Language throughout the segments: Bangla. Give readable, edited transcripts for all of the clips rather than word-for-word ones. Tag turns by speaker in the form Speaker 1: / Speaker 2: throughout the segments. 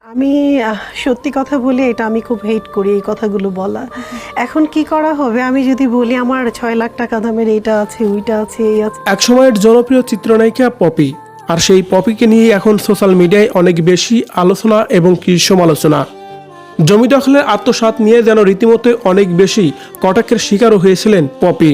Speaker 1: আমি সত্যি কথা বলি, এটা আমি খুব হেট করি এই কথাগুলো বলা। এখন কি করা হবে? আমি যদি বলি আমার 6 লাখ টাকা দামের এইটা আছে, ওইটা আছে, এই আছে।
Speaker 2: একসময়ের জনপ্রিয় চিত্রনায়িকা পপি, আর সেই পপিকে নিয়ে এখন সোশ্যাল মিডিয়ায় অনেক বেশি আলোচনা এবং কি সমালোচনা। জমি দখলের আত্মসাৎ নিয়ে যেন রীতিমতো অনেক বেশি কটাক্ষের শিকারও হয়েছিলেন পপি।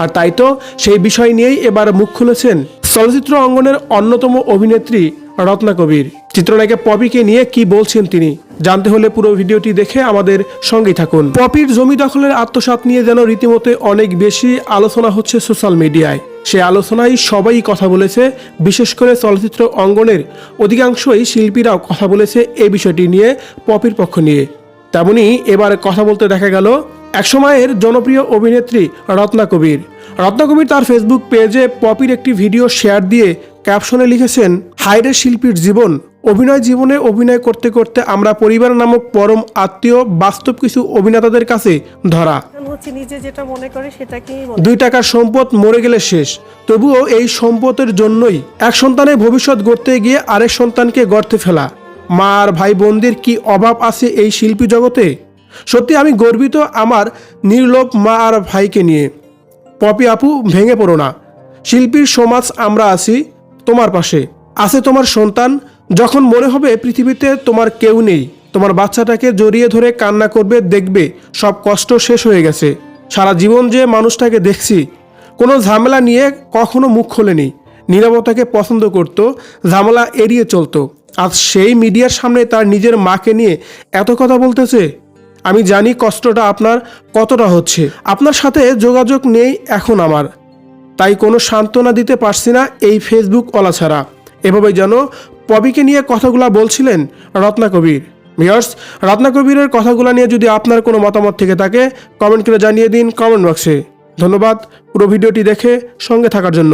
Speaker 2: আর তাই তো সেই বিষয় নিয়েই এবার মুখ খুলেছেন চলচ্চিত্র অঙ্গনের অন্যতম অভিনেত্রী রত্না কবির। চিত্রনায়িকা পপিকে নিয়ে কি বলছেন তিনি জানতে হলে পুরো ভিডিওটি দেখে আমাদের সঙ্গেই থাকুন। পপির জমি দখলের আত্মসাৎ নিয়ে যেন রীতিমতো অনেক বেশি আলোচনা হচ্ছে সোশ্যাল মিডিয়ায়। সে আলোচনায় সবাই কথা বলেছে, বিশেষ করে চলচ্চিত্র অঙ্গনের অধিকাংশই শিল্পীরাও কথা বলেছে এই বিষয়টি নিয়ে, পপির পক্ষ নিয়ে। তেমনি এবার কথা বলতে দেখা গেল একসময়ের জনপ্রিয় অভিনেত্রী রত্না কবির। রত্না কবির তার ফেসবুক পেজে পপির একটি ভিডিও শেয়ার দিয়ে ক্যাপশনে লিখেছেন, হায়রে শিল্পীর জীবন, অভিনয় জীবনে অভিনয় করতে করতে আমরা পরিবার নামক পরম আত্মীয় বাস্তব কিছু অভিনেতাদের কাছে ধরা।
Speaker 1: হচ্ছে নিজে যেটা মনে করে সেটাকেই
Speaker 2: 2 টাকার সম্পদ মরে গেলে শেষ, তবুও এই সম্পদের জন্যই এক সন্তানের ভবিষ্যৎ গড়তে গিয়ে আরেক সন্তানকে গড়তে ফেলা। মা আর ভাই বোনদের কি অভাব আছে এই শিল্পী জগতে? সত্যি আমি গর্বিত আমার নির্লোভ মা আর ভাইকে নিয়ে। পপি আপু, ভেঙে পড়ো না। শিল্পীর সমাজ আমরা আছি তোমার পাশে, আছে তোমার সন্তান। যখন মনে হবে পৃথিবীতে তোমার কেউ নেই, তোমার বাচ্চাটাকে জড়িয়ে ধরে কান্না করবে, দেখবে সব কষ্ট শেষ হয়ে গেছে। সারা জীবন যে মানুষটাকে দেখছি, কোনো ঝামেলা নিয়ে কখনো মুখ খোলেনি, নীরবতাকে পছন্দ করত, ঝামেলা এড়িয়ে চলতো। আজ সেই মিডিয়ার সামনে তার নিজের মাকে নিয়ে এত কথা বলতেছে। আমি জানি কষ্টটা আপনার কতটা হচ্ছে। আপনার সাথে যোগাযোগ নেই এখন আমার, তাই কোনো সান্ত্বনা দিতে পারছি না এই ফেসবুক ওলা ছাড়া। এভাবে যেন পপিকে নিয়ে কথাগুলো বলছিলেন রত্না কবির। ভিউয়ার্স, রত্না কবিরের কথাগুলো নিয়ে যদি আপনার কোনো মতামত থেকে থাকে কমেন্ট করে জানিয়ে দিন কমেন্ট বক্সে। ধন্যবাদ পুরো ভিডিওটি দেখে সঙ্গে থাকার জন্য।